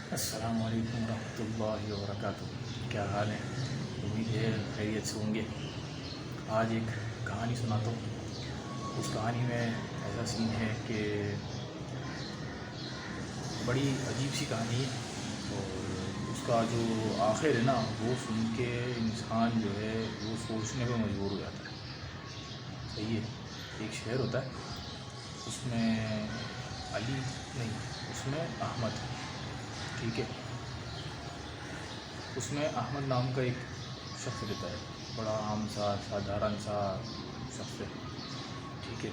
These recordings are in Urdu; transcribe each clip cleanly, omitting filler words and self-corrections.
السلام علیکم ورحمۃ اللہ وبرکاتہ۔ کیا حال ہے؟ امید ہے خیریت سے ہوں گے۔ آج ایک کہانی سناتا ہوں۔ اس کہانی میں ایسا سین ہے کہ بڑی عجیب سی کہانی ہے، اور اس کا جو آخر ہے نا، وہ سن کے انسان جو ہے وہ سوچنے پہ مجبور ہو جاتا ہے۔ صحیح ہے؟ ایک شہر ہوتا ہے، اس میں علی نہیں، اس میں احمد، ٹھیک ہے، اس میں احمد نام کا ایک شخص رہتا ہے، بڑا عام سا سادھارن سا شخص ہے، ٹھیک ہے،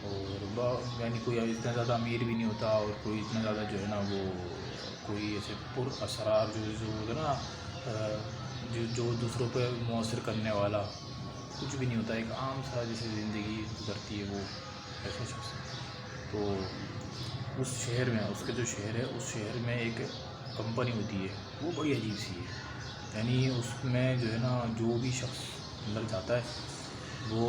اور یعنی کوئی اتنا زیادہ امیر بھی نہیں ہوتا، اور کوئی اتنا زیادہ جو ہے نا وہ کوئی ایسے پر اسرار جو ہوتا ہے نا، جو دوسروں پہ مؤثر کرنے والا کچھ بھی نہیں ہوتا، ایک عام سا جیسے زندگی گزرتی ہے وہ ایسا شخص ہے۔ تو اس شہر میں، اس کے جو شہر ہے، اس شہر میں ایک کمپنی ہوتی ہے، وہ بڑی عجیب سی ہے۔ یعنی اس میں جو ہے نا، جو بھی شخص اندر جاتا ہے وہ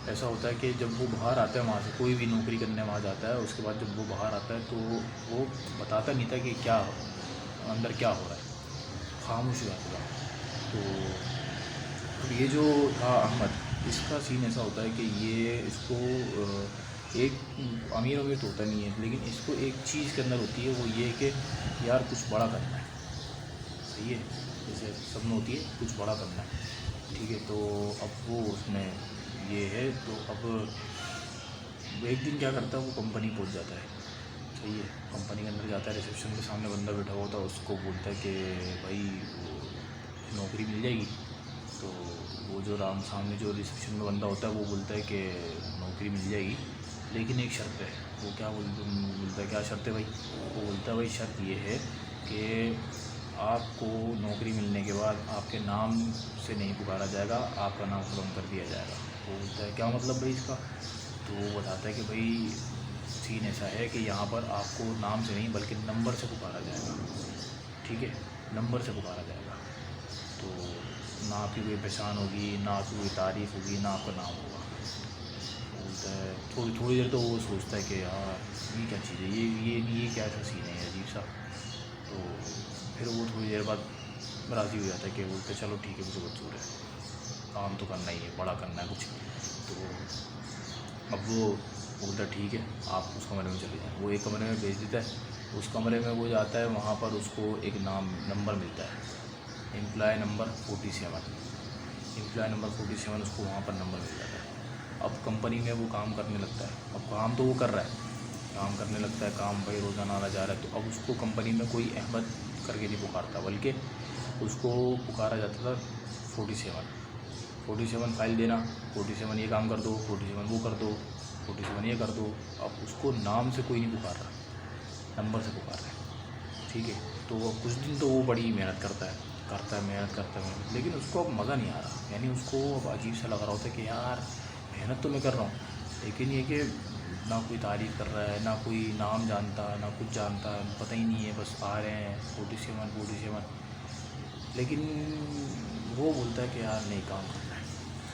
ایسا ہوتا ہے کہ جب وہ باہر آتا ہے وہاں سے، کوئی بھی نوکری کرنے وہاں جاتا ہے، اس کے بعد جب وہ باہر آتا ہے تو وہ بتاتا نہیں تھا کہ کیا اندر کیا ہو رہا ہے، خاموش ہو جاتا ہے۔ تو اب یہ جو تھا احمد، اس کا سین ایسا ہوتا ہے کہ یہ اس کو ایک امیر تو ہوتا نہیں ہے، لیکن اس کو ایک چیز کے اندر ہوتی ہے، وہ یہ کہ یار کچھ بڑا کرنا ہے، صحیح ہے، جیسے سب میں ہوتی ہے کچھ بڑا کرنا ہے، ٹھیک ہے۔ تو اب وہ اس میں یہ ہے، تو اب ایک دن کیا کرتا ہے، وہ کمپنی پہنچ جاتا ہے، صحیح ہے، کمپنی کے اندر جاتا ہے، ریسیپشن کے سامنے بندہ بیٹھا ہوا ہوتا ہے، اس کو بولتا ہے کہ بھائی نوکری مل جائے گی؟ تو وہ جو سامنے جو ریسیپشن میں بندہ ہوتا ہے وہ بولتا ہے کہ نوکری مل جائے گی، لیکن ایک شرط ہے۔ وہ کیا بولتا ہے، کیا شرط ہے بھائی؟ وہ بولتا ہے بھائی شرط یہ ہے کہ آپ کو نوکری ملنے کے بعد آپ کے نام سے نہیں پکارا جائے گا، آپ کا نام ختم کر دیا جائے گا۔ وہ بولتا ہے کیا مطلب بھائی اس کا؟ تو وہ بتاتا ہے کہ بھائی سین ایسا ہے کہ یہاں پر آپ کو نام سے نہیں بلکہ نمبر سے پکارا جائے گا، ٹھیک ہے، نمبر سے پکارا جائے گا۔ تو نہ آپ کی کوئی پہچان ہوگی، نہ آپ کی کوئی تعریف ہوگی، نہ آپ کا نام ہوگا۔ وہ بولتا ہے تھوڑی دیر تو وہ سوچتا ہے کہ یار یہ کیا چیز ہے، یہ کیا ایسا سین ہے عجیب سا۔ تو پھر وہ تھوڑی دیر بعد راضی ہو جاتا ہے کہ بولتے چلو ٹھیک ہے، مجھے منظور ہے، کام تو کرنا ہی ہے، بڑا کرنا ہے کچھ۔ تو اب وہ بولتا ہے ٹھیک ہے، آپ اس کمرے میں چلے جائیں۔ وہ ایک کمرے میں بھیج دیتا ہے، اس کمرے میں وہ جاتا ہے، وہاں پر اس کو ایک نمبر ملتا ہے، امپلائی نمبر 47۔ امپلائی نمبر 47، اس کو وہاں پر نمبر مل جاتا ہے۔ اب کمپنی میں وہ کام کرنے لگتا ہے، اب کام تو وہ کر رہا ہے، کام کرنے لگتا ہے، کام بھائی روزانہ آنا جا رہا ہے۔ تو اب اس کو کمپنی میں کوئی احمد کر کے نہیں پکارتا، بلکہ اس کو پکارا جاتا تھا 47 فائل دینا، 47 یہ کام کر دو، 47 وہ کر دو، 47 یہ کر دو۔ اب اس کو نام سے کوئی نہیں پکار رہا، نمبر سے پکار رہا ہے، ٹھیک ہے۔ تو وہ کچھ دن تو وہ بڑی محنت کرتا ہے، محنت کرتا ہے، لیکن اس کو اب مزہ نہیں آ رہا، یعنی اس کو اب عجیب سا لگ رہا ہوتا ہے کہ یار محنت تو میں کر رہا ہوں، لیکن یہ کہ نہ کوئی تعریف کر رہا ہے، نہ کوئی نام جانتا، نہ کچھ جانتا، پتہ ہی نہیں ہے، بس آ رہے ہیں 47۔ لیکن وہ بولتا ہے کہ یار نہیں، کام کرنا ہے،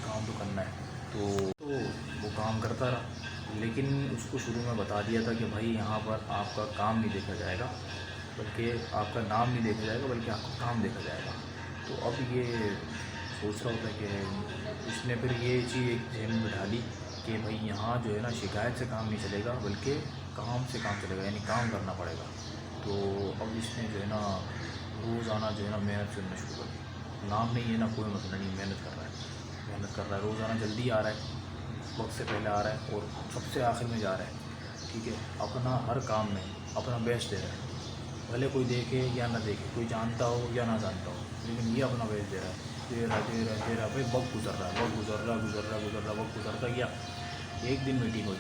کام تو کرنا ہے۔ تو وہ کام کرتا رہا، لیکن اس کو شروع میں بتا دیا تھا کہ بھائی یہاں پر آپ کا کام نہیں دیکھا جائے گا، بلکہ آپ کا نام نہیں دیکھا جائے گا، بلکہ آپ کا کام دیکھا جائے گا۔ تو اب یہ سوچ رہا ہوتا ہے کہ اس نے پھر یہ چیز ایک ذہن میں بٹھا لی کہ بھائی یہاں جو ہے نا شکایت سے کام نہیں چلے گا، بلکہ کام سے کام چلے گا، یعنی کام کرنا پڑے گا۔ تو اب اس نے جو ہے نا روزانہ جو ہے نا محنت کرنا شروع کر دی۔ نام نہیں ہے نا، کوئی مسئلہ نہیں، محنت کر رہا ہے، روزانہ جلدی آ رہا ہے، وقت سے پہلے آ رہا ہے، اور سب سے آخر میں جا رہا ہے، ٹھیک ہے۔ اپنا ہر کام میں اپنا بیسٹ دے رہا ہے، بھلے کوئی دیکھے یا نہ دیکھے، کوئی جانتا ہو یا نہ جانتا ہو، لیکن یہ اپنا بیسٹ دے رہا ہے، دے رہا بھائی۔ وقت گزر رہا ہے، وقت گزرتا گیا۔ ایک دن میٹنگ ہوئی،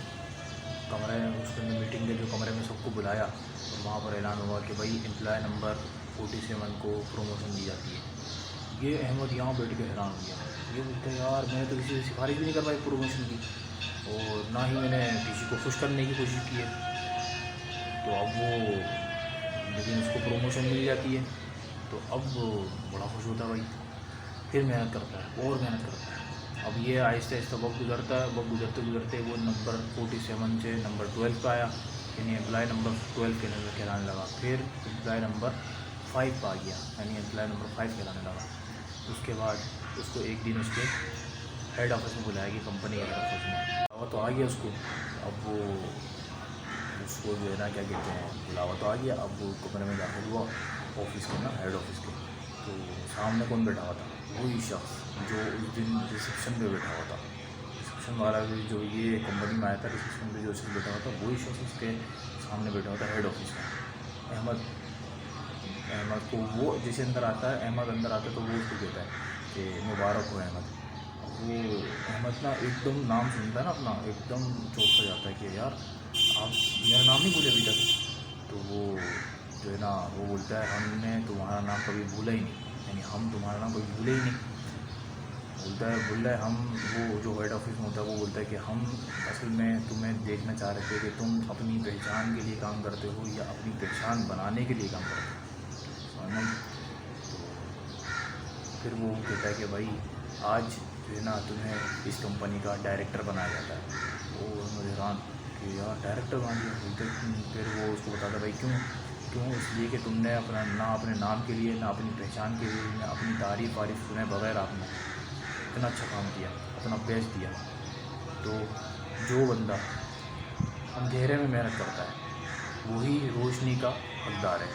کمرے اس کے اندر میٹنگ کے جو کمرے میں سب کو بلایا، اور وہاں پر اعلان ہوا کہ بھائی امپلائی نمبر 47 کو پروموشن دی جاتی ہے۔ یہ احمد یہاں بیٹھ کے حیران ہو گیا، یہ بولتا ہے یار میں نے تو کسی سے سفارش بھی نہیں کر پائی پروموشن کی، اور نہ ہی میں نے کسی کو خوش کرنے کی کوشش کی ہے۔ تو اب وہ لیکن اس کو پروموشن مل جاتی ہے، تو اب وہ بڑا خوش ہوتا ہے بھائی، پھر محنت کرتا ہے اور محنت کرتا ہے۔ اب یہ آہستہ آہستہ وقت گزرتا ہے، وقت گزرتے گزرتے وہ نمبر 47 سے نمبر 12 پہ آیا، یعنی امپلائی نمبر 12 کہلانے لگا. پھر امپلائی نمبر 5 آ گیا, یعنی امپلائی نمبر 5 کہلانے لگا. اس کے بعد اس کو ایک دن اس کے ہیڈ آفس میں بلایا گیا, کمپنی کے ہیڈ آفس میں. بلاوا تو آ گیا اس کو. اب وہ اس کو جو ہے نا کیا کہتے ہیں, بلاوا تو آ گیا. اب وہ کمرے میں داخل ہوا آفس کے نا, ہیڈ آفس کے. تو سامنے کون بیٹھا ہوا تھا؟ وہی شخص جو اس دن ریسیپشن پہ بیٹھا ہوا تھا. ریسیپشن والا جو یہ کمپنی میں آیا تھا, ریسیپشن پہ جو شخص بیٹھا ہوا تھا وہی شخص اس کے سامنے بیٹھا ہوا تھا ہیڈ آفس میں. احمد کو وہ جیسے اندر آتا ہے, احمد اندر آتا ہے تو وہ اس کو کہتا ہے کہ مبارک ہو احمد. وہ احمد نا ایک دم نام سنتا ہے نا اپنا, ایک دم چوک ہو جاتا ہے کہ یار آپ میرا نام نہیں بھولے ابھی تک. تو وہ جو ہے نا وہ بولتا ہے ہم نے تمہارا نام کبھی بھولا ہی نہیں, یعنی ہم تمہارا نام کبھی بھولے ہی نہیں. بول رہا ہے ہم, وہ جو ہیڈ آفس میں ہوتا ہے وہ بولتا ہے کہ ہم اصل میں تمہیں دیکھنا چاہ رہے تھے کہ تم اپنی پہچان کے لیے کام کرتے ہو یا اپنی پہچان بنانے کے لیے کام کرتے ہو. تو پھر وہ کہتا ہے کہ بھائی آج جو ہے نا تمہیں اس کمپنی کا ڈائریکٹر بنایا جاتا ہے. وہ حیران کہ یار ڈائریکٹر بنا دیا. پھر وہ اس کو بتاتا بھائی کیوں اس لیے کہ تم نے اپنا نہ اپنے نام کے لیے, نہ اپنی پہچان کے لیے, نہ اپنی تعریف سنے بغیر آپ نے اتنا اچھا کام کیا, اپنا بیسٹ دیا. تو جو بندہ اندھیرے میں محنت کرتا ہے وہی روشنی کا حقدار ہے,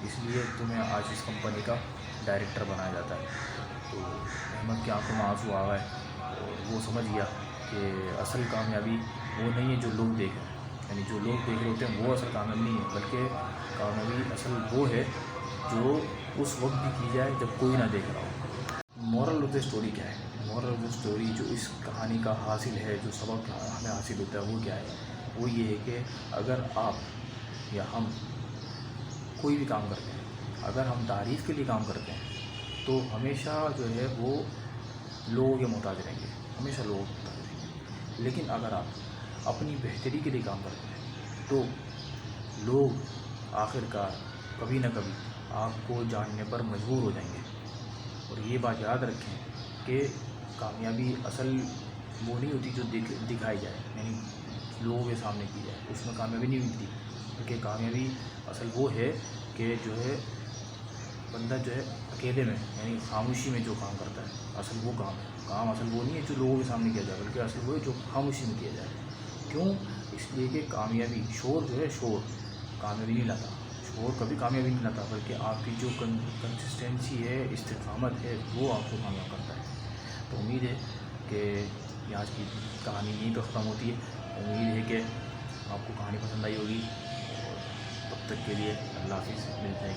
اس لیے تمہیں آج اس کمپنی کا ڈائریکٹر بنایا جاتا ہے. تو احمد کی آنکھوں میں آنسو آ گئے اور وہ سمجھ گیا کہ اصل کامیابی وہ نہیں ہے جو لوگ دیکھ رہے ہیں, یعنی جو لوگ دیکھ رہے ہوتے ہیں وہ اصل کامیابی نہیں ہے, بلکہ کامیابی اصل وہ ہے جو اس وقت بھی کی جائے جب کوئی نہ دیکھ رہا ہو. مورل آف دا اسٹوری کیا ہے؟ مورل آف دا اسٹوری جو اس کہانی کا حاصل ہے, جو سبق ہمیں حاصل ہوتا ہے وہ کیا ہے؟ وہ یہ ہے کہ اگر آپ یا ہم کوئی بھی کام کرتے ہیں, اگر ہم تعریف کے لیے کام کرتے ہیں تو ہمیشہ جو ہے وہ لوگوں کے محتاج رہیں گے, ہمیشہ لوگوں کے محتاج رہیں گے. لیکن اگر آپ اپنی بہتری کے لیے کام کرتے ہیں تو لوگ آخر کار کبھی نہ کبھی آپ کو جاننے پر مجبور ہو جائیں گے. اور یہ بات یاد رکھیں کہ کامیابی اصل وہ نہیں ہوتی جو دکھائی جائے, یعنی لوگوں کے سامنے کی جائے, اس میں کامیابی نہیں ملتی. کیونکہ کامیابی اصل وہ ہے کہ جو ہے بندہ جو ہے اکیلے میں, یعنی خاموشی میں جو کام کرتا ہے, اصل وہ کام ہے. کام اصل وہ نہیں ہے جو لوگوں کے سامنے کیا جائے, بلکہ اصل وہ ہے جو خاموشی میں کیا جائے. کیوں؟ اس لیے کہ کامیابی, شور جو ہے شور کامیابی نہیں لاتا, شور کبھی کامیابی نہیں لاتا, بلکہ آپ کی جو کنسسٹنسی ہے, استقامت ہے, وہ آپ کو کامیاب کرتا ہے. تو امید ہے کہ یہ آج کی کہانی یہیں پہ ختم ہوتی ہے. امید ہے کہ آپ کو کہانی پسند آئی ہوگی. اور تب تک کے لیے اللہ حافظ, ملتے ہیں.